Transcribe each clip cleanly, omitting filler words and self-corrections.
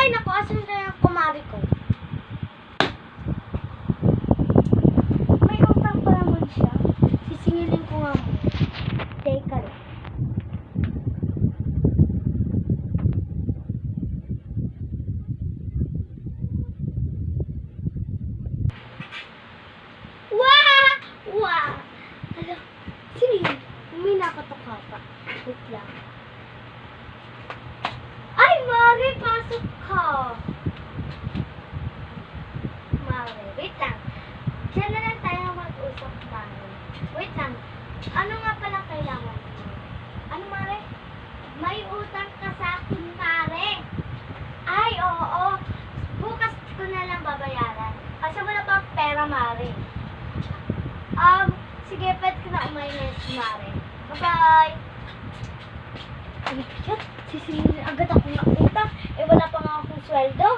naku, asan na yung kumari ko? May utang pa naman siya. Sisingilin ko nga mo. Teka lang. Wow! Wow! Alam, sino yun? May nakatoka pa. Wait lang. Ay, Mari, pasok ka. Mari, wait lang. Diyan na lang tayo mag-usap, Mari. Wait lang. Ano nga pala kailangan mo? Ano, Mari? May utang ka sa akin, Mari. Ay, oo. Bukas ko na lang babayaran. Kasi wala pang pera, Mari. Sige, pwede ko na umayos, Mari. Bye-bye. Ay, shit. Sisingilin agad ako ng utang. Eh, wala pa nga akong sweldo.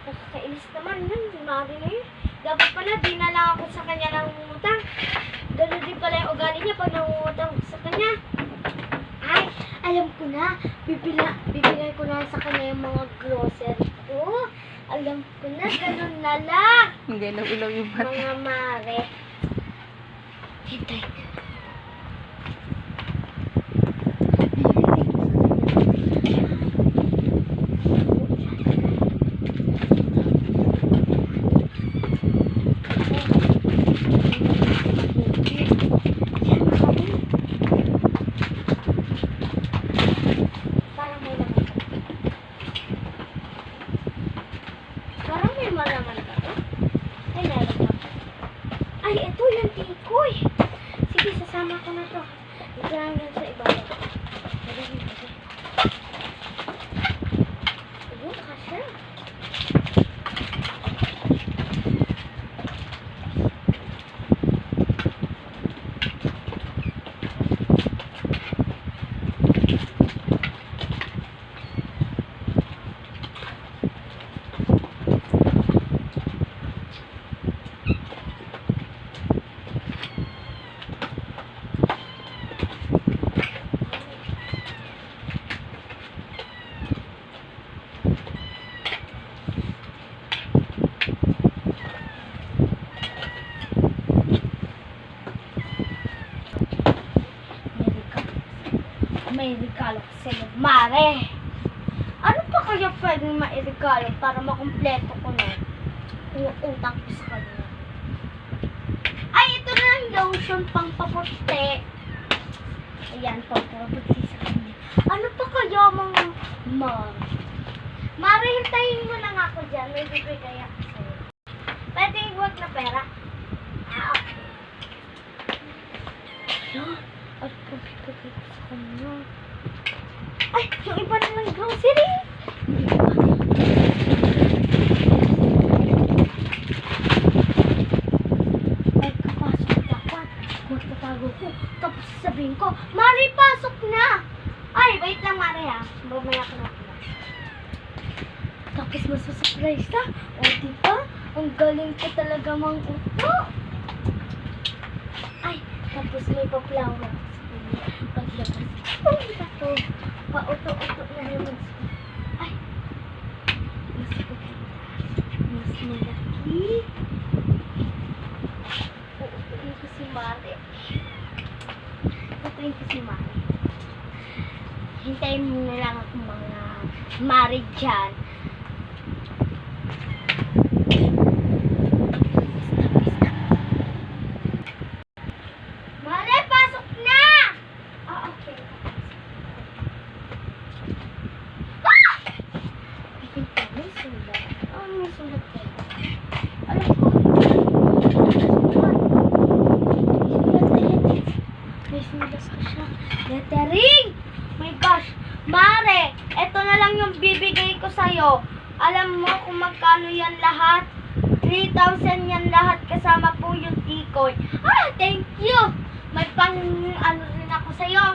Nakakainis naman yun, si Mari na yun. Dapat pala, di na lang ako sa kanya nangungutang. Ganun din pala yung ugali niya pag nangungutang sa kanya. Ay, alam ko na. Bibigay ko na sa kanya yung mga grocery ko. Alam ko na, ganun na lang. Hindi na ilaw yung mata. Mga Mari. Hintay. Parang may malaman ka to. Ay, meron ka. Ay, ito yung tikoy. Sige, sasama ko na to. Ito lang yan sa ibabaw. Ayun, kasya. May regalo ko sa'yo, Mare. Ano pa kaya pwedeng mairegalo para makumpleto ko na yung utang ko sa kanya? Ay, ito na ang lotion pang paputi. Ayan, paputi sa kanya. Ano pa kaya mga Mare, hintayin mo lang ako dyan. May bibigay ako sa'yo. Pwede huwag na pera? Okay. At pabigay ko sa kanya. Ay, yung iba naman grocery. Ay, kapasok dapat. Magtatago ko. Tapos sasabihin ko, Mari, pasok na. Ay, wait lang, Mari, ha. Mamaya ko na. Tapos masusurprise na. O, diba? Ang galing ko talaga mang uto. Ay, tapos may pa-flower. Paglabas. Ay, ito. Pauto-uto na naman. Ay. Mas maganda. Mas malaki. Uutuin ko si Mari. Uutuin ko si Mari. Hintayin mo na lang ako mga Mari dyan. Lettering! My gosh! Mare! Ito na lang yung bibigay ko sa'yo. Alam mo kung magkano yan lahat? 3,000 yan lahat kasama po yung tikoy. Ah! Thank you! May pang ano rin ako sa'yo.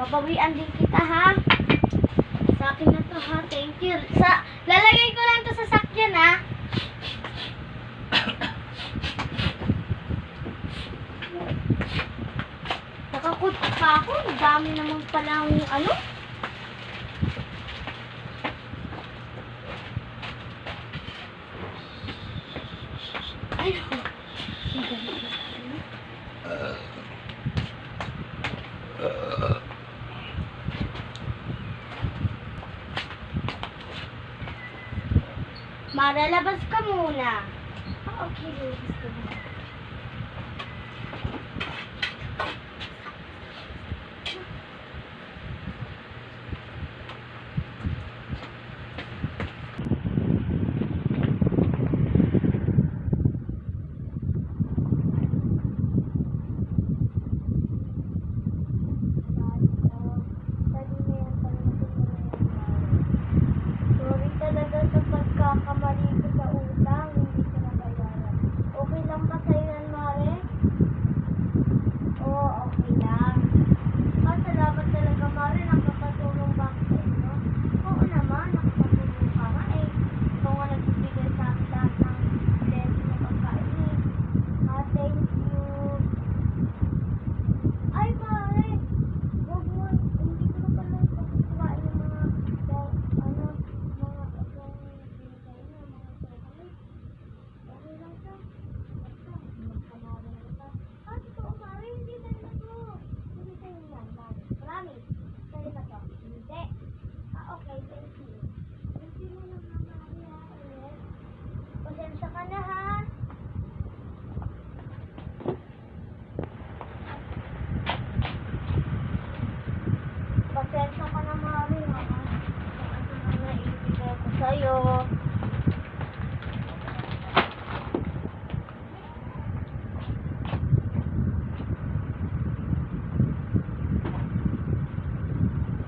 Babawian din kita, ha? Sa akin na to, ha? Thank you. Lalagay ko lang to sa sakyan, ha? Nakakot pa ako. Ang dami naman palang ano. Mara, labas ka muna. Ah, okay, labas ka muna. Sorry talaga sa pagkakamali ko sa utang, hindi ko nabayaran. Okay lang ba sa'yo yan, Mare? Oo, okay lang. Ah, salamat talaga, Mare. Nakapatulong ba ako sa inyo? Oo naman, nakapatulong ka nga eh. Ikaw nga nagbibigay sa akin lahat ng blessing na pagkain eh. Ah, thank you. Ay, Mare! Huwag mo, hindi ko na pala pagkukuhain ng mga, ano, mga ibang binigay niya, mga chocolate. Okay lang siya. Basta, magkamara na kita. Ah, totoo, Mare, hindi na to. Hindi sa'yo yan, Mare. Promise. Sa'yo na to. Hindi. Ah, okay, thank you. Thank you na lang, Mare, ha, ulit. Pasensya ka na, ha? Pasensya ka na, Mare, ha? Kung ano na naibigay ko sa'yo.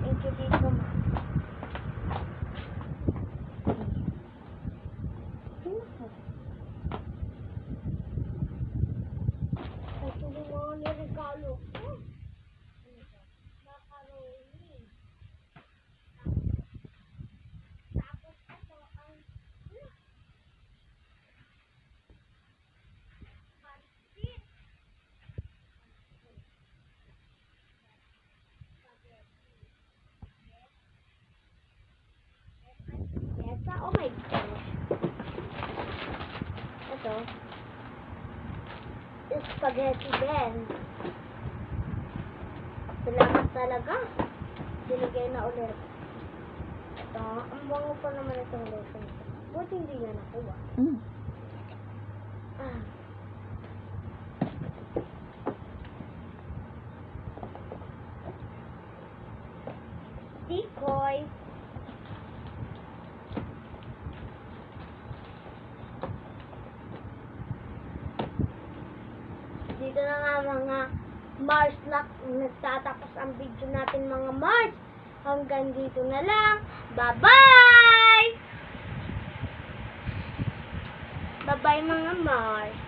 Thank you dito, Ma. Ito yung mga niregalo ko. Macaroni. Tapos ito ang pansit. Yes, oh my gosh. Ito. Spaghetti din. Salamat talaga. Binigay na ulit. Ito, ang bango pa naman itong lesson. Buti hindi niya nakuha. Ah. Decoy. Dito na nga mga Mars Lock. Nagtatapos ang video natin mga Mars. Hanggang dito na lang. Bye-bye! Bye-bye mga Mars.